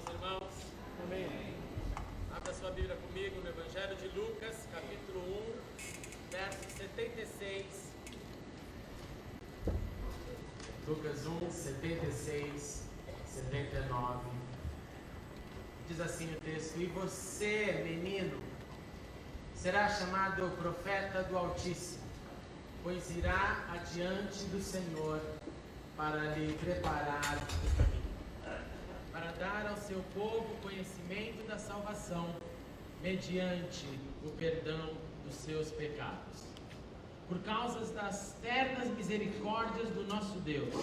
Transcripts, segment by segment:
meus irmãos. Amém. Abra sua Bíblia comigo no Evangelho de Lucas, capítulo 1, verso 76. Lucas 1, 76, 79. Diz assim o texto: E você, menino, será chamado profeta do Altíssimo, pois irá adiante do Senhor para lhe preparar o caminho, para dar ao seu povo conhecimento da salvação, mediante o perdão dos seus pecados. Por causa das ternas misericórdias do nosso Deus,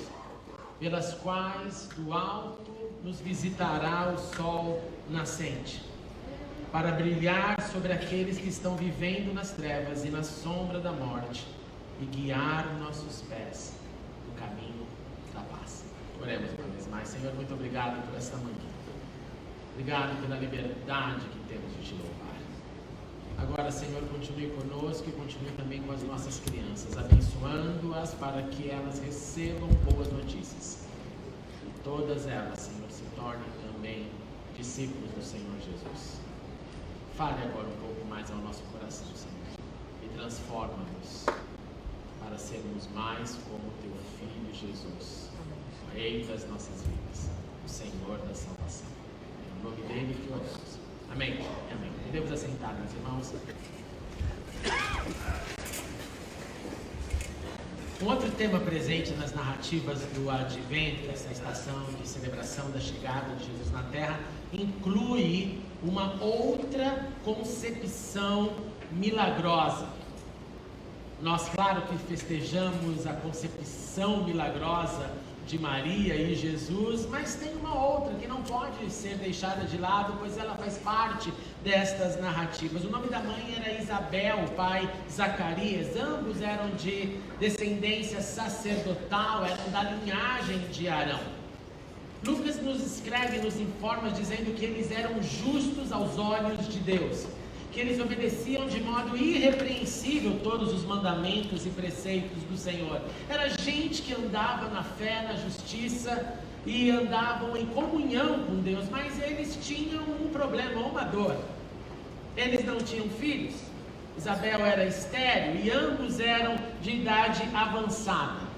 pelas quais do alto nos visitará o sol nascente, para brilhar sobre aqueles que estão vivendo nas trevas e na sombra da morte, e guiar nossos pés no caminho da paz. Oremos uma vez mais. Senhor, muito obrigado por esta manhã. Obrigado pela liberdade que temos de te louvar. Agora, Senhor, continue conosco e continue também com as nossas crianças, abençoando-as para que elas recebam boas notícias. E todas elas, Senhor, se tornem também discípulos do Senhor Jesus. Fale agora um pouco mais ao nosso coração, Senhor, e transforma-nos para sermos mais como teu Filho Jesus, o Rei das nossas vidas, o Senhor da salvação. É no nome dele que oramos. Amém. Amém. Podemos assentar, meus irmãos. Um outro tema presente nas narrativas do Advento, essa estação de celebração da chegada de Jesus na Terra, inclui uma outra concepção milagrosa. Nós, claro que festejamos a concepção milagrosa de Maria e Jesus, mas tem uma outra que não pode ser deixada de lado, pois ela faz parte destas narrativas. O nome da mãe era Isabel, o pai Zacarias. Ambos eram de descendência sacerdotal, eram da linhagem de Arão. Lucas nos escreve, nos informa, dizendo que eles eram justos aos olhos de Deus, que eles obedeciam de modo irrepreensível todos os mandamentos e preceitos do Senhor. Era gente que andava na fé, na justiça e andavam em comunhão com Deus, mas eles tinham um problema, uma dor. Eles não tinham filhos. Isabel era estéril e ambos eram de idade avançada.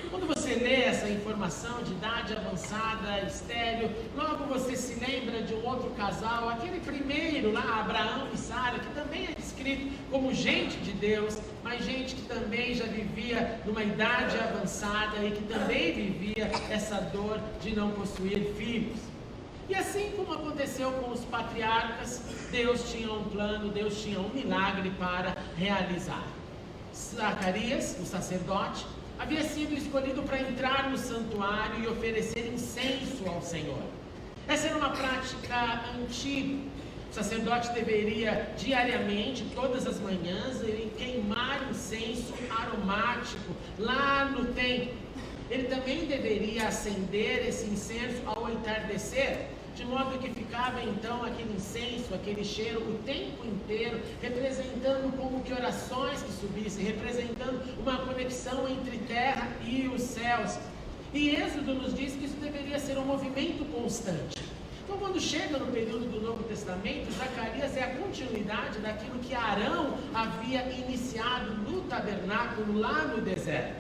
Quando você lê essa informação de idade avançada, estéril, logo você se lembra de um outro casal, aquele primeiro lá, Abraão e Sara, que também é descrito como gente de Deus, mas gente que também já vivia numa idade avançada e que também vivia essa dor de não possuir filhos. E assim como aconteceu com os patriarcas, Deus tinha um plano, Deus tinha um milagre para realizar. Zacarias, o sacerdote, havia sido escolhido para entrar no santuário e oferecer incenso ao Senhor. Essa era uma prática antiga. O sacerdote deveria diariamente, todas as manhãs, ele queimar incenso aromático lá no templo. Ele também deveria acender esse incenso ao entardecer, de modo que ficava então aquele incenso, aquele cheiro o tempo inteiro, representando como que orações que subissem, representando uma conexão entre terra e os céus. E Êxodo nos diz que isso deveria ser um movimento constante. Então, quando chega no período do Novo Testamento, Zacarias é a continuidade daquilo que Arão havia iniciado no tabernáculo lá no deserto.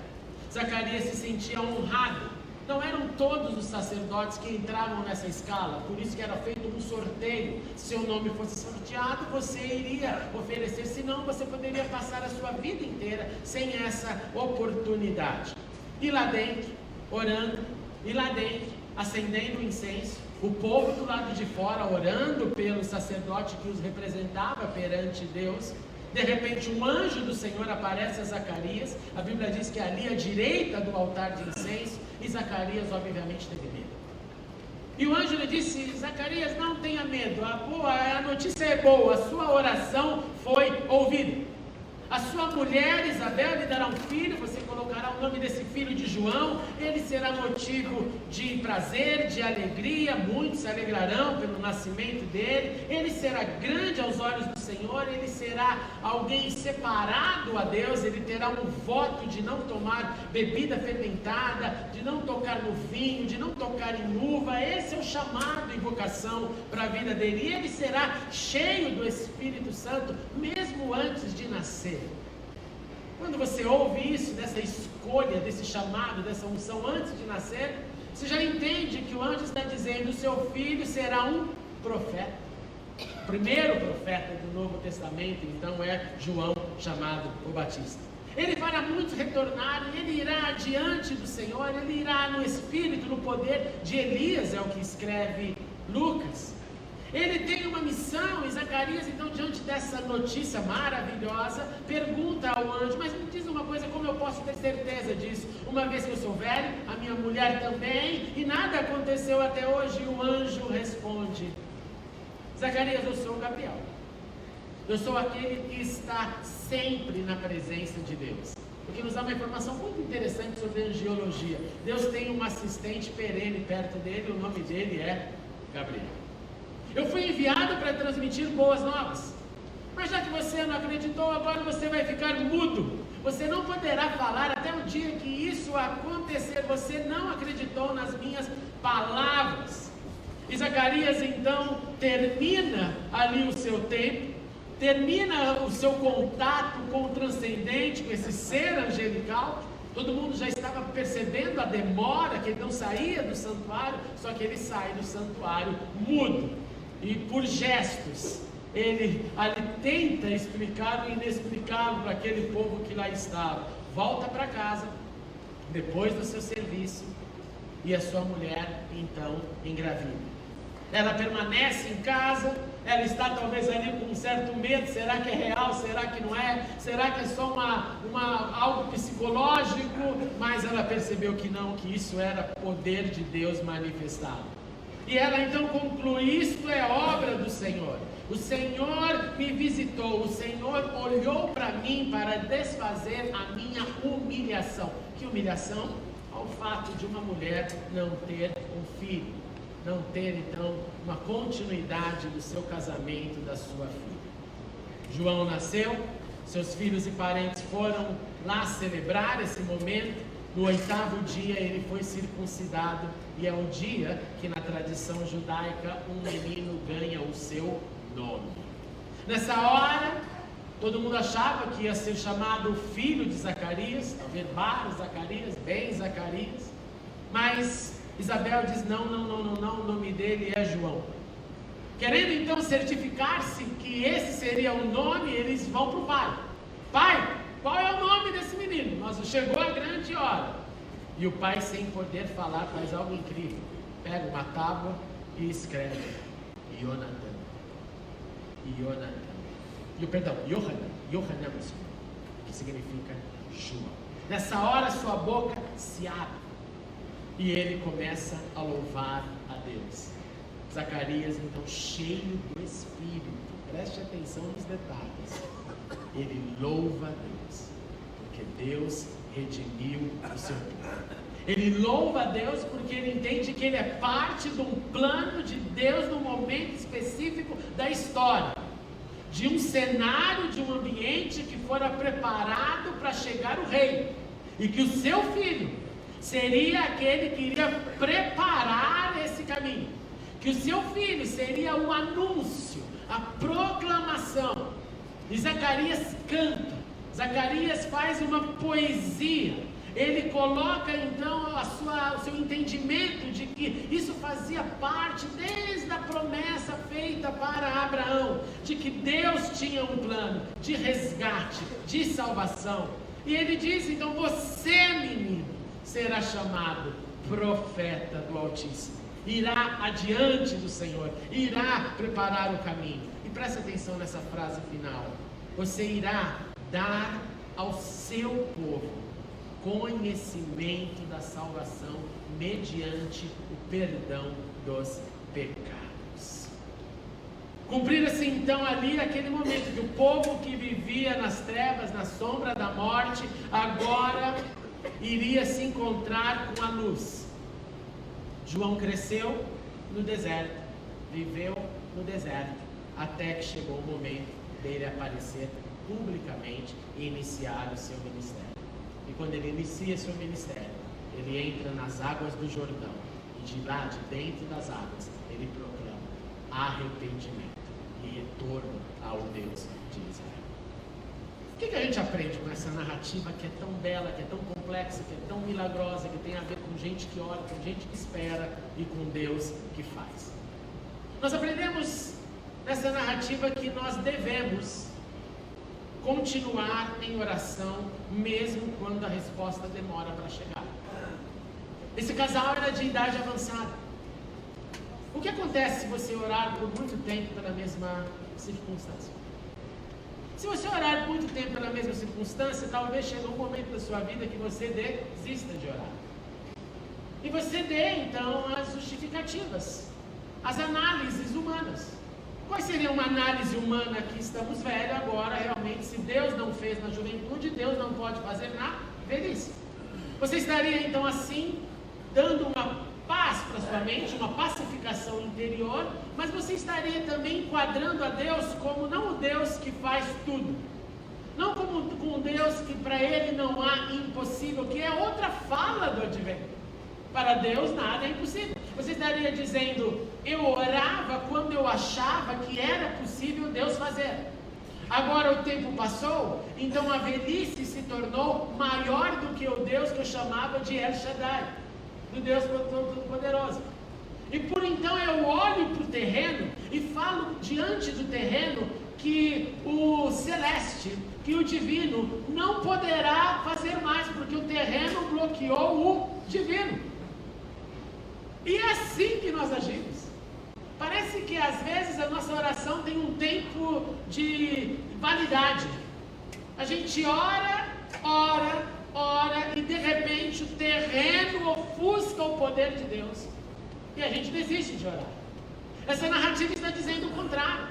Zacarias se sentia honrado. Não eram todos os sacerdotes que entravam nessa escala, por isso que era feito um sorteio. Se seu nome fosse sorteado, você iria oferecer, senão você poderia passar a sua vida inteira sem essa oportunidade. E lá dentro, orando, e lá dentro, acendendo o incenso, o povo do lado de fora orando pelo sacerdote que os representava perante Deus. De repente um anjo do Senhor aparece a Zacarias. A Bíblia diz que ali à direita do altar de incenso, e Zacarias obviamente teve medo. E o anjo lhe disse: Zacarias, não tenha medo, a notícia é boa, a sua oração foi ouvida. A sua mulher Isabel lhe dará um filho, você colocará o nome desse filho de João, ele será motivo de prazer, de alegria, muitos se alegrarão pelo nascimento dele, ele será grande aos olhos do Senhor, ele será alguém separado a Deus, ele terá um voto de não tomar bebida fermentada, de não tocar no vinho, de não tocar em uva. Esse é o chamado e vocação para a vida dele. E ele será cheio do Espírito Santo mesmo antes de nascer. Quando você ouve isso, dessa escolha, desse chamado, dessa unção antes de nascer, você já entende que o anjo está dizendo: o seu filho será um profeta. O primeiro profeta do Novo Testamento, então, é João, chamado o Batista. Ele fará muitos retornarem, ele irá diante do Senhor, ele irá no espírito, no poder de Elias, é o que escreve Lucas. Ele tem uma missão, e Zacarias, então, diante dessa notícia maravilhosa, pergunta ao anjo: mas me diz uma coisa, como eu posso ter certeza disso? Uma vez que eu sou velho, a minha mulher também, e nada aconteceu até hoje. E o anjo responde: Zacarias, eu sou o Gabriel. Eu sou aquele que está sempre na presença de Deus. Porque nos dá uma informação muito interessante sobre angiologia. Deus tem um assistente perene perto dele, o nome dele é Gabriel. Eu fui enviado para transmitir boas novas. Mas já que você não acreditou, agora você vai ficar mudo. Você não poderá falar até o dia que isso acontecer. Você não acreditou nas minhas palavras. E Zacarias então termina ali o seu tempo, termina o seu contato com o transcendente, com esse ser angelical. Todo mundo já estava percebendo a demora, que ele não saía do santuário, só que ele sai do santuário mudo. E por gestos, ele ali tenta explicar o inexplicável para aquele povo que lá estava. Volta para casa, depois do seu serviço, e a sua mulher então engravida. Ela permanece em casa, ela está talvez ali com um certo medo: será que é real, será que não é? Será que é só algo psicológico? Mas ela percebeu que não, que isso era poder de Deus manifestado. E ela então conclui: isto é obra do Senhor. O Senhor me visitou, o Senhor olhou para mim para desfazer a minha humilhação. Que humilhação? Ao fato de uma mulher não ter um filho, não ter então uma continuidade do seu casamento, da sua filha. João nasceu, seus filhos e parentes foram lá celebrar esse momento. No 8º dia ele foi circuncidado, e é o dia que na tradição judaica um menino ganha o seu nome. Nessa hora, todo mundo achava que ia ser chamado filho de Zacarias, talvez Bar Zacarias, bem Zacarias, mas Isabel diz: não, o nome dele é João. Querendo então certificar-se que esse seria o nome, eles vão para o pai. Pai, qual é o nome desse menino? Nós chegou a grande hora. E o pai, sem poder falar, faz algo incrível. Pega uma tábua e escreve: Yonatan. Yohanan, que significa João. Nessa hora sua boca se abre e ele começa a louvar a Deus. Zacarias, então, cheio do Espírito, preste atenção nos detalhes, ele louva a Deus, porque Deus redimiu o seu povo. Ele louva a Deus porque ele entende que ele é parte de um plano de Deus num momento específico da história, de um cenário, de um ambiente que fora preparado para chegar o rei, e que o seu filho seria aquele que iria preparar esse caminho, que o seu filho seria o anúncio, a proclamação. E Zacarias canta, Zacarias faz uma poesia, ele coloca então o seu entendimento de que isso fazia parte desde a promessa feita para Abraão, de que Deus tinha um plano de resgate, de salvação. E ele diz então: você, menino, será chamado profeta do Altíssimo, irá adiante do Senhor, irá preparar o caminho. E presta atenção nessa frase final: você irá dar ao seu povo conhecimento da salvação mediante o perdão dos pecados. Cumprir-se então ali aquele momento que o povo que vivia nas trevas, na sombra da morte, agora iria se encontrar com a luz. João cresceu no deserto, viveu no deserto, até que chegou o momento dele aparecer publicamente e iniciar o seu ministério. E quando ele inicia seu ministério, ele entra nas águas do Jordão, e de lá, de dentro das águas, ele proclama arrependimento e retorno ao Deus de Israel. O que a gente aprende com essa narrativa que é tão bela, que é tão complexa, que é tão milagrosa, que tem a ver com gente que ora, com gente que espera e com Deus que faz? Nós aprendemos nessa narrativa que nós devemos continuar em oração, mesmo quando a resposta demora para chegar. Esse casal era de idade avançada. O que acontece se você orar por muito tempo pela mesma circunstância? Se você orar muito tempo pela mesma circunstância, talvez chegue um momento da sua vida que você desista de orar. E você dê, então, as justificativas, as análises humanas. Qual seria uma análise humana que estamos velhos agora, realmente, se Deus não fez na juventude, Deus não pode fazer na velhice? Você estaria, então, assim, dando uma paz para sua mente, uma pacificação interior, mas você estaria também enquadrando a Deus como não o Deus que faz tudo, não como um Deus que para Ele não há impossível, que é outra fala do advento. Para Deus nada é impossível. Você estaria dizendo, eu orava quando eu achava que era possível Deus fazer. Agora o tempo passou, então a velhice se tornou maior do que o Deus que eu chamava de El Shaddai, do Deus Todo-Poderoso. E por então eu olho para o terreno e falo diante do terreno que o celeste, que o divino não poderá fazer mais, porque o terreno bloqueou o divino. E é assim que nós agimos. Parece que às vezes a nossa oração tem um tempo de validade. A gente ora e de repente o terreno ofusca o poder de Deus. E a gente desiste de orar. Essa narrativa está dizendo o contrário.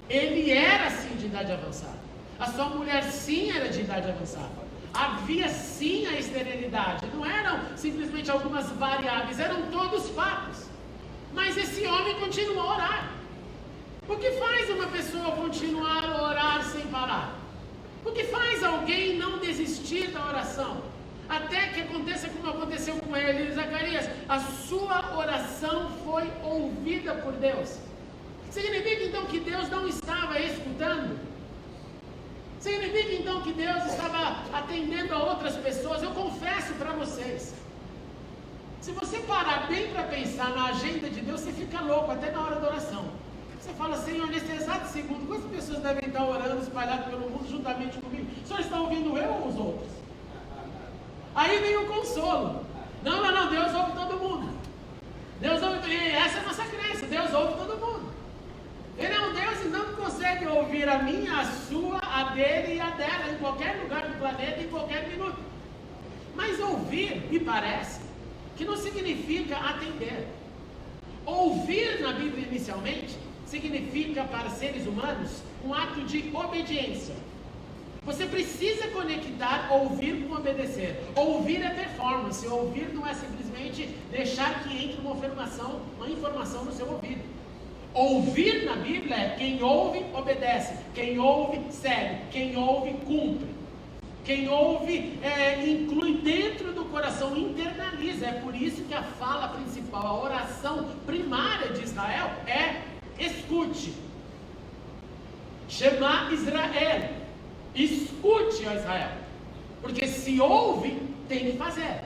Ele era sim de idade avançada. A sua mulher sim era de idade avançada. Havia sim a esterilidade. Não eram simplesmente algumas variáveis, eram todos fatos. Mas esse homem continuou a orar. O que faz uma pessoa continuar a orar sem parar? O que faz alguém não desistir da oração? Até que aconteça como aconteceu com ele e Zacarias. A sua oração foi ouvida por Deus. Significa então que Deus não estava escutando? Significa então que Deus estava atendendo a outras pessoas? Eu confesso para vocês, se você parar bem para pensar na agenda de Deus, você fica louco até na hora da oração. Você fala, Senhor, nesse exato segundo, quantas pessoas devem estar orando espalhadas pelo mundo juntamente comigo? O Senhor está ouvindo eu ou os outros? Aí vem o consolo. Não, Deus ouve todo mundo. Deus ouve, e essa é a nossa crença, Deus ouve todo mundo. Ele é um Deus e não consegue ouvir a minha, a sua, a dele e a dela, em qualquer lugar do planeta, em qualquer minuto. Mas ouvir, me parece, que não significa atender. Ouvir na Bíblia inicialmente significa para seres humanos um ato de obediência. Você precisa conectar ouvir com obedecer. Ouvir é performance. Ouvir não é simplesmente deixar que entre uma informação no seu ouvido. Ouvir na Bíblia é quem ouve, obedece. Quem ouve, segue. Quem ouve, cumpre. Quem ouve, inclui dentro do coração, internaliza. É por isso que a fala principal, a oração primária de Israel é escute. Shema Israel. Escute, ó Israel. Porque se ouve, tem que fazer.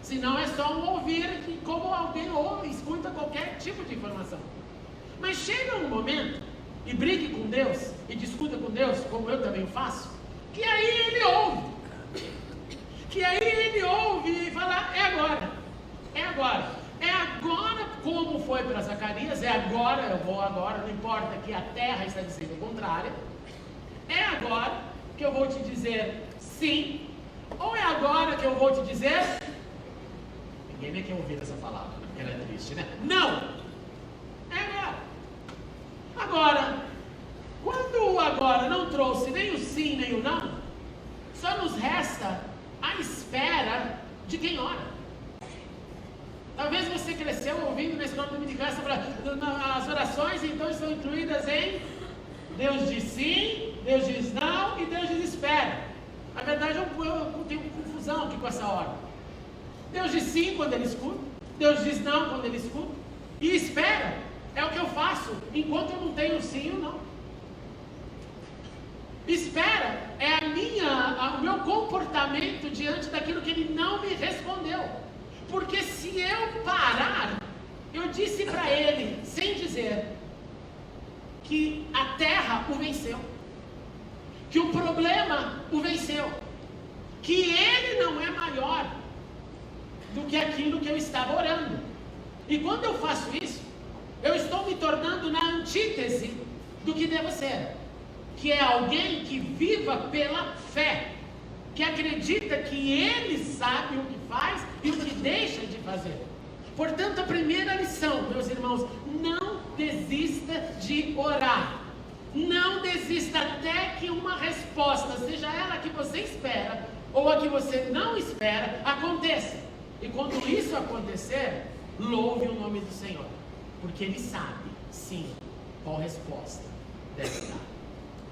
Senão é só um ouvir, como alguém ouve, escuta qualquer tipo de informação. Mas chega um momento, e brigue com Deus, e discuta com Deus, como eu também faço, que aí ele ouve. Que aí ele ouve e fala, é agora. É agora. É agora, como foi para Zacarias, é agora, eu vou agora, não importa que a terra está dizendo o contrário. É agora que eu vou te dizer sim, ou é agora que eu vou te dizer... Ninguém nem quer ouvir essa palavra, porque ela é triste, né? Não! É agora. Agora, quando o agora não trouxe nem o sim nem o não, só nos resta a espera de quem ora. Talvez você cresceu ouvindo na escola dominical as orações, então estão incluídas em Deus diz sim, Deus diz não e Deus diz espera. Na verdade eu tenho confusão aqui com essa ordem. Deus diz sim quando Ele escuta, Deus diz não quando Ele escuta, e espera, é o que eu faço, enquanto eu não tenho sim ou não. Espera é o meu comportamento diante daquilo que Ele não me respondeu, porque se eu parar, eu disse para Ele, sem dizer, que a terra o venceu, que o problema o venceu, que Ele não é maior do que aquilo que eu estava orando. E quando eu faço isso, eu estou me tornando na antítese do que devo ser, que é alguém que viva pela fé, que acredita que Ele sabe o que faz e o que deixa de fazer. Portanto, a primeira lição, meus irmãos, não desista de orar. Não desista até que uma resposta, seja ela a que você espera ou a que você não espera, aconteça. E quando isso acontecer, louve o nome do Senhor, porque Ele sabe, sim, qual resposta deve dar.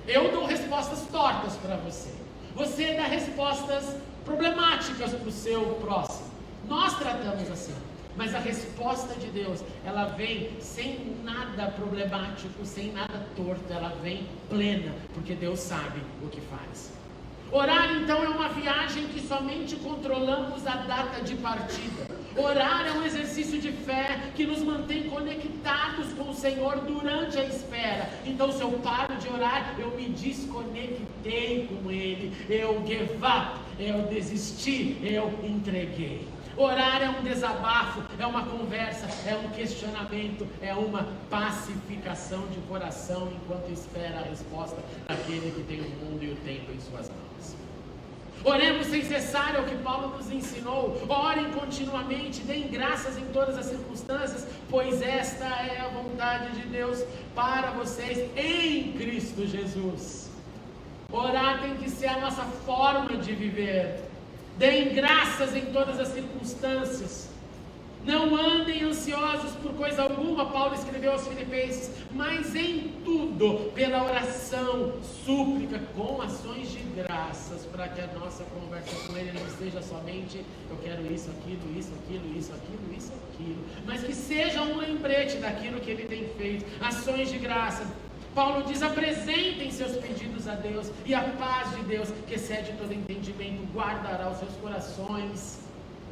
Eu dou respostas tortas para você. Você dá respostas problemáticas para o seu próximo. Nós tratamos assim. Mas a resposta de Deus, ela vem sem nada problemático, sem nada torto, ela vem plena, porque Deus sabe o que faz. Orar então é uma viagem que somente controlamos a data de partida. Orar é um exercício de fé que nos mantém conectados com o Senhor durante a espera. Então, se eu paro de orar, eu me desconectei com Ele, eu gave up, eu desisti, eu entreguei. Orar é um desabafo, é uma conversa, é um questionamento, é uma pacificação de coração enquanto espera a resposta daquele que tem o mundo e o tempo em suas mãos. Oremos sem cessar, é o que Paulo nos ensinou. Orem continuamente, deem graças em todas as circunstâncias, pois esta é a vontade de Deus para vocês em Cristo Jesus. Orar tem que ser a nossa forma de viver. Deem graças em todas as circunstâncias. Não andem ansiosos por coisa alguma, Paulo escreveu aos Filipenses, mas em tudo, pela oração, súplica, com ações de graças, para que a nossa conversa com Ele não seja somente, eu quero isso, aquilo, isso, aquilo, isso, aquilo, isso, aquilo, mas que seja um lembrete daquilo que Ele tem feito, ações de graça. Paulo diz, apresentem seus pedidos a Deus, e a paz de Deus, que excede todo entendimento, guardará os seus corações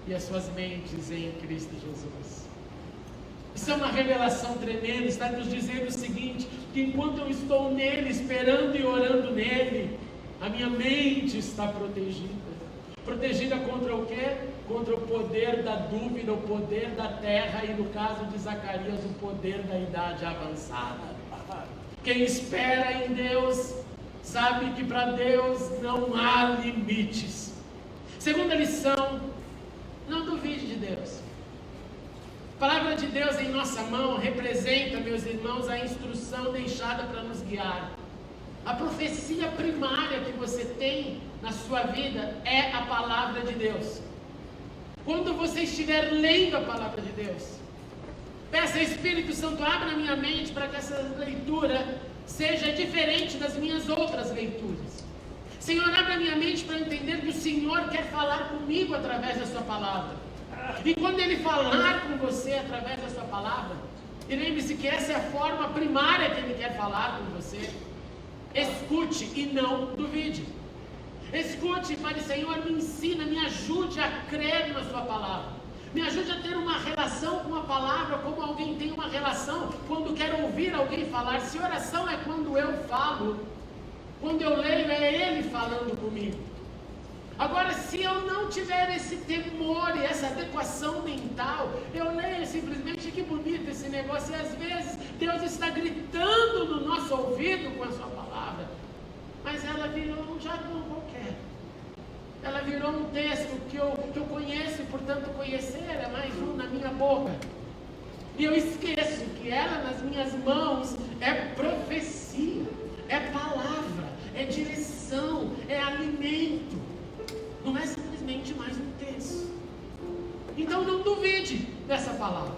e as suas mentes em Cristo Jesus. Isso é uma revelação tremenda, está nos dizendo o seguinte, que enquanto eu estou nele, esperando e orando nele, a minha mente está protegida. Protegida contra o quê? Contra o poder da dúvida, o poder da terra e, no caso de Zacarias, o poder da idade avançada. Quem espera em Deus, sabe que para Deus não há limites. Segunda lição, não duvide de Deus. A palavra de Deus em nossa mão representa, meus irmãos, a instrução deixada para nos guiar. A profecia primária que você tem na sua vida é a palavra de Deus. Quando você estiver lendo a palavra de Deus, peça, Espírito Santo, abra a minha mente para que essa leitura seja diferente das minhas outras leituras. Senhor, abra a minha mente para entender que o Senhor quer falar comigo através da sua palavra. E quando Ele falar com você através da sua palavra, e lembre-se que essa é a forma primária que Ele quer falar com você, escute e não duvide. Escute e fale, Senhor, me ensina, me ajude a crer na sua palavra. Me ajude a ter uma relação com a palavra, como alguém tem uma relação quando quer ouvir alguém falar. Se oração é quando eu falo, quando eu leio é Ele falando comigo. Agora, se eu não tiver esse temor e essa adequação mental, eu leio simplesmente, que bonito esse negócio, e às vezes Deus está gritando no nosso ouvido com a sua palavra, mas ela virou um jargão qualquer. Ela virou um texto que eu conheço, e portanto conhecer é mais um na minha boca. E eu esqueço que ela nas minhas mãos é profecia, é palavra, é direção, é alimento. Não é simplesmente mais um texto. Então não duvide dessa palavra.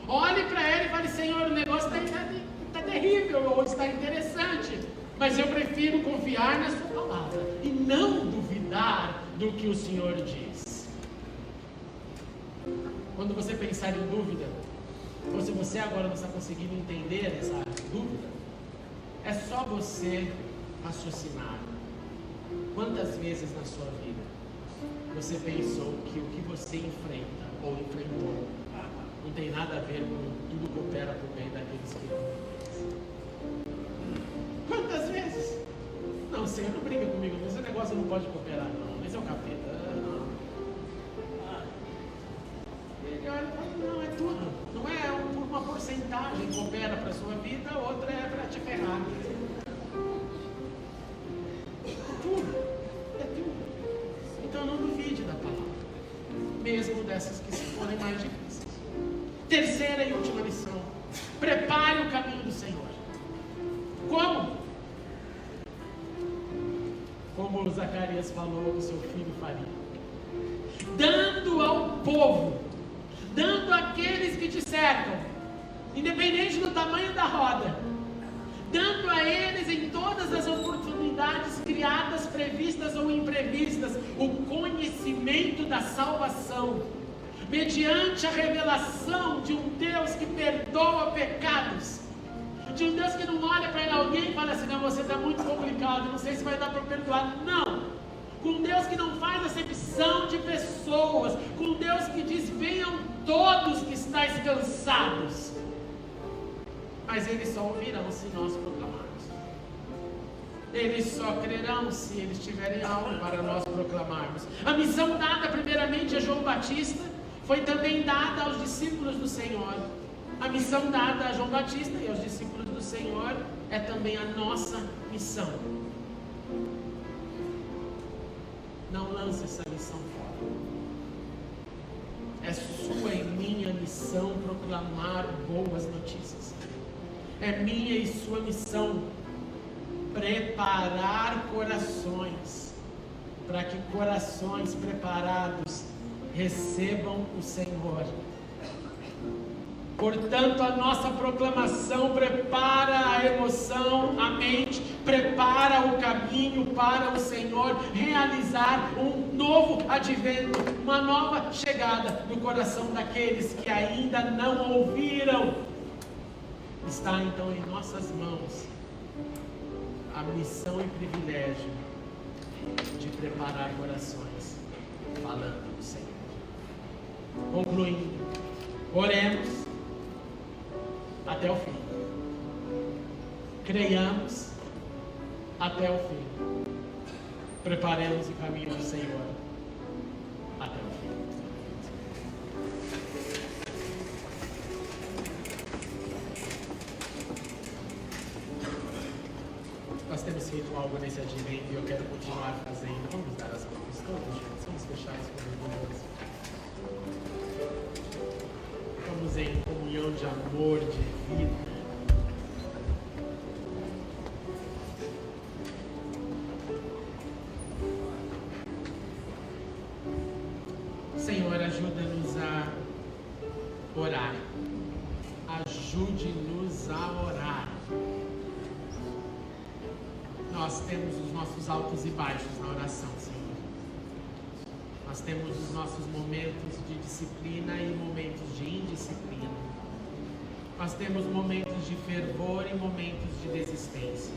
Olhe para ela e fale, Senhor, o negócio está terrível, ou está interessante, mas eu prefiro confiar na sua palavra e não duvidar do que o Senhor diz. Quando você pensar em dúvida, ou se você agora não está conseguindo entender essa dúvida, é só você raciocinar. Quantas vezes na sua vida você pensou que o que você enfrenta ou enfrentou não tem nada a ver com tudo coopera por bem daqueles que amam? Quantas vezes? Não, Senhor, não briga comigo, esse negócio não pode cooperar não, esse é o capeta. Não. Ele olha e fala, não, é tudo. Não é uma porcentagem que coopera para a sua vida, a outra é para te ferrar. É tudo. Então não duvide da palavra, mesmo dessas que se forem mais difíceis. Terceira e última lição: prepare o caminho do Senhor. Como? Como Zacarias falou que seu filho faria: dando ao povo, dando àqueles que te cercam, independente do tamanho da roda, dando a eles em todas as oportunidades criadas, previstas ou imprevistas, o conhecimento da salvação, mediante a revelação de um Deus que perdoa pecados, de um Deus que não olha para alguém e fala assim, não, você está muito complicado, não sei se vai dar para perdoar. Não, com um Deus que não faz acepção de pessoas, com um Deus que diz, venham todos que estáis cansados, mas eles só ouvirão se nós proclamarmos. Eles só crerão se eles tiverem algo para nós proclamarmos. A missão dada primeiramente a João Batista foi também dada aos discípulos do Senhor. A missão dada a João Batista e aos discípulos do Senhor é também a nossa missão. Não lance essa missão fora. É sua e minha missão proclamar boas notícias. É minha e sua missão preparar corações, para que corações preparados recebam o Senhor. Portanto, a nossa proclamação prepara a emoção, a mente, prepara o caminho para o Senhor realizar um novo advento, uma nova chegada no coração daqueles que ainda não ouviram. Está então em nossas mãos a missão e privilégio de preparar corações falando do Senhor. Concluindo, oremos até o fim. Creiamos até o fim. Preparemos o caminho do Senhor até o fim. Nós temos feito algo nesse advento e eu quero continuar fazendo. Vamos dar as mãos todos, gente. Vamos fechar isso com Deus. Vamos em comunhão de amor, de vida. Senhor, ajuda-nos a orar. Ajude-nos a orar. Nós temos os nossos altos e baixos na oração, Senhor. Nós temos os nossos momentos de disciplina e momentos de indisciplina. Nós temos momentos de fervor e momentos de desistência.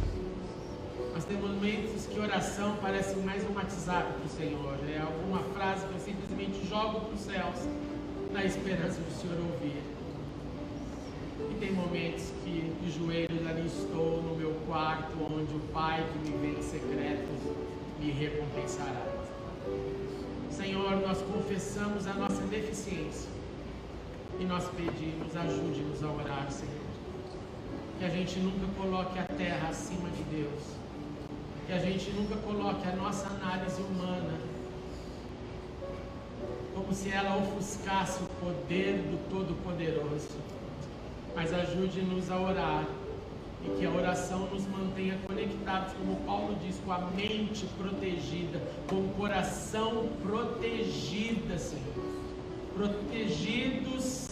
Nós temos momentos que oração parece mais um WhatsApp para o Senhor. É alguma frase que eu simplesmente jogo para os céus na esperança do Senhor ouvir. E tem momentos que de joelhos ali estou no meu quarto, onde o Pai que me vê em secreto me recompensará. Senhor, nós confessamos a nossa deficiência e nós pedimos, ajude-nos a orar, Senhor. Que a gente nunca coloque a terra acima de Deus, que a gente nunca coloque a nossa análise humana como se ela ofuscasse o poder do Todo-Poderoso. Mas ajude-nos a orar e que a oração nos mantenha conectados, como Paulo diz, com a mente protegida, com o coração protegida, Senhor. Protegidos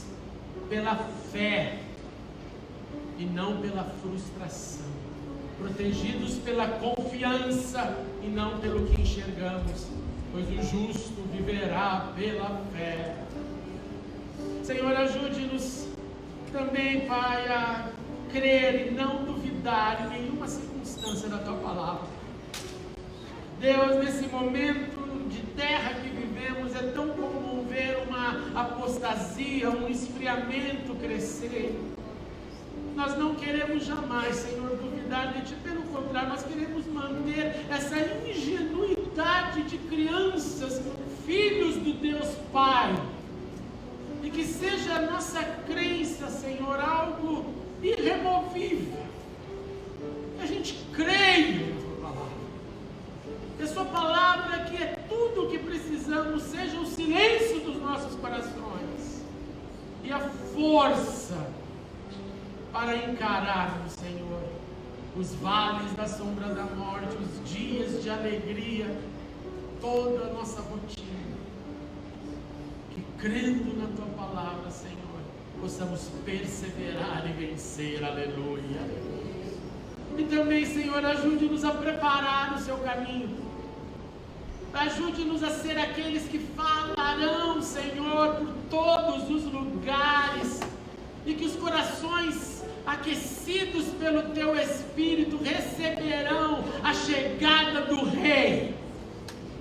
pela fé e não pela frustração. Protegidos pela confiança e não pelo que enxergamos, pois o justo viverá pela fé. Ajude-nos também, Pai, a crer e não duvidar em nenhuma circunstância da Tua palavra. Deus, nesse momento de terra que vivemos, é tão comum ver uma apostasia, um esfriamento crescer. Nós não queremos jamais, Senhor, duvidar de Ti, pelo contrário, nós queremos manter essa ingenuidade de crianças, filhos do Deus Pai, e que seja a nossa crença, Senhor, algo irremovível, que a gente creia na Tua palavra, que a Sua palavra, que é tudo o que precisamos, seja o silêncio dos nossos corações e a força para encararmos, Senhor, os vales da sombra da morte, os dias de alegria, toda a nossa rotina. Que crendo na Tua palavra, Senhor, possamos perseverar e vencer, aleluia. E também, Senhor, ajude-nos a preparar o Seu caminho. Ajude-nos a ser aqueles que falarão, Senhor, por todos os lugares, e que os corações aquecidos pelo Teu Espírito receberão a chegada do Rei.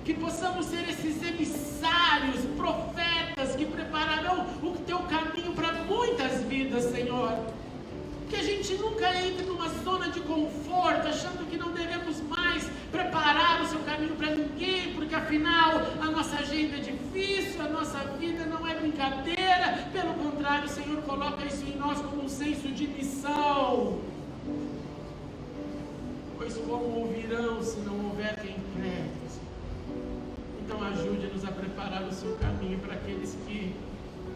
Que possamos ser esses emissários, profetas, que prepararão o Teu caminho para muitas vidas, Senhor. Que a gente nunca entre numa zona de conforto, achando que não devemos mais preparar o Seu caminho para ninguém, porque afinal a nossa agenda é difícil, a nossa vida não é brincadeira. Pelo contrário, Senhor, coloca isso em nós como um senso de missão. Pois como ouvirão se não houver quem pregue? Então ajude-nos a preparar o Seu caminho para aqueles que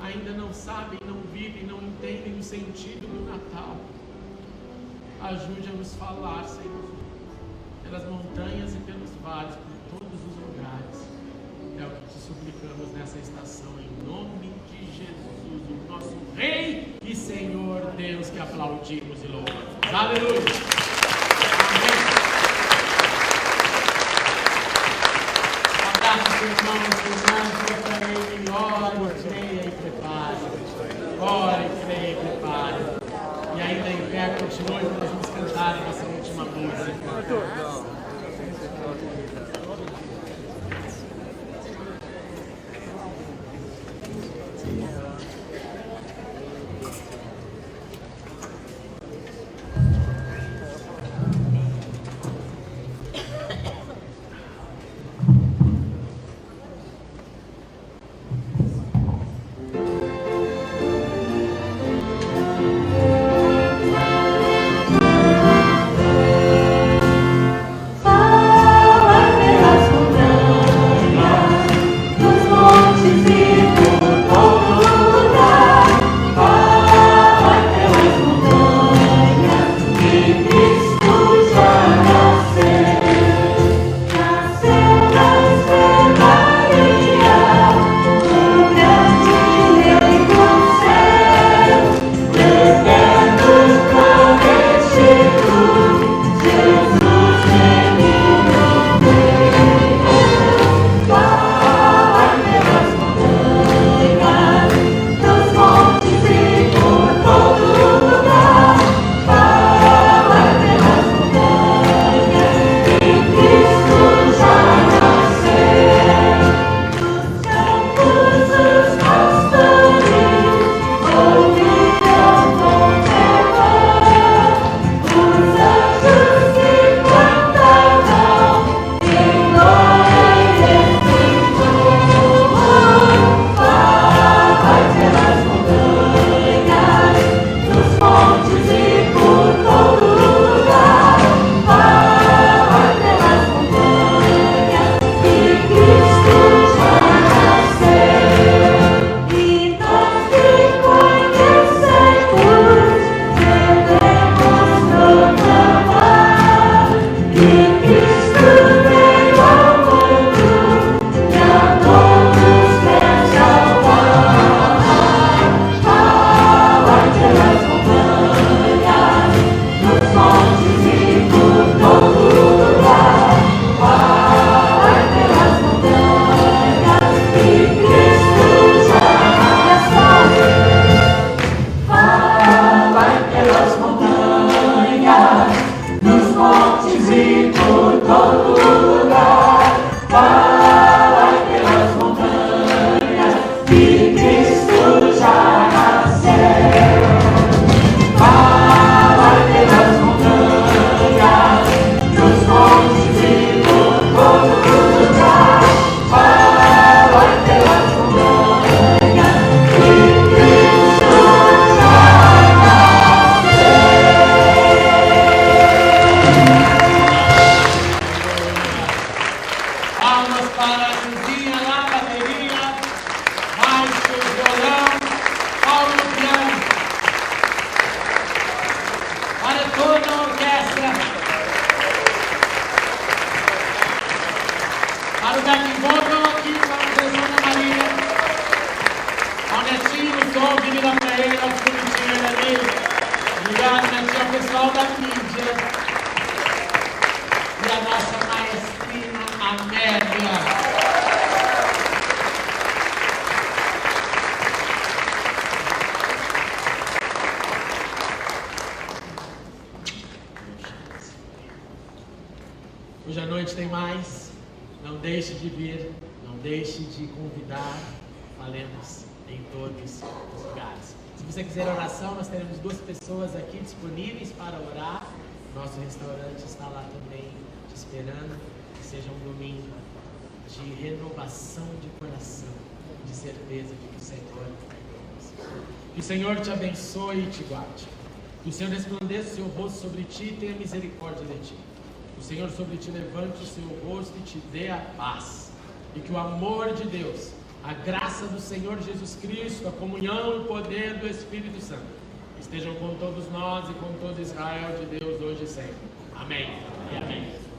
ainda não sabem, não vivem, não entendem o sentido do Natal. Ajude a nos falar, Senhor, pelas montanhas e pelos vales, por todos os lugares. É o que Te suplicamos nessa estação, em nome de Jesus, o nosso Rei e Senhor Deus, que aplaudimos e louvamos. Aleluia! Amém. Abraço, irmãos, irmãs, proclamei, ore, creia e prepare. Ore, creia e prepare. E ainda em pé, continue, nós vamos cantar a nossa última música. Fala, som que vira para ele, nosso bonitinho ali. Obrigado, né, tia, pessoal da mídia. E a nossa maestrina Amélia. Hoje à noite tem mais. Não deixe de vir, não deixe de convidar. Falemos em todos os lugares. Se você quiser oração, nós teremos 2 pessoas aqui disponíveis para orar. Nosso restaurante está lá também te esperando. Que seja um domingo de renovação de coração, de certeza de que o Senhor é conosco. Que o Senhor te abençoe e te guarde. Que o Senhor resplandeça o seu rosto sobre ti e tenha misericórdia de ti. Que o Senhor sobre ti levante o seu rosto e te dê a paz. E que o amor de Deus, a graça do Senhor Jesus Cristo, a comunhão e o poder do Espírito Santo estejam com todos nós e com todo Israel de Deus hoje e sempre. Amém e amém.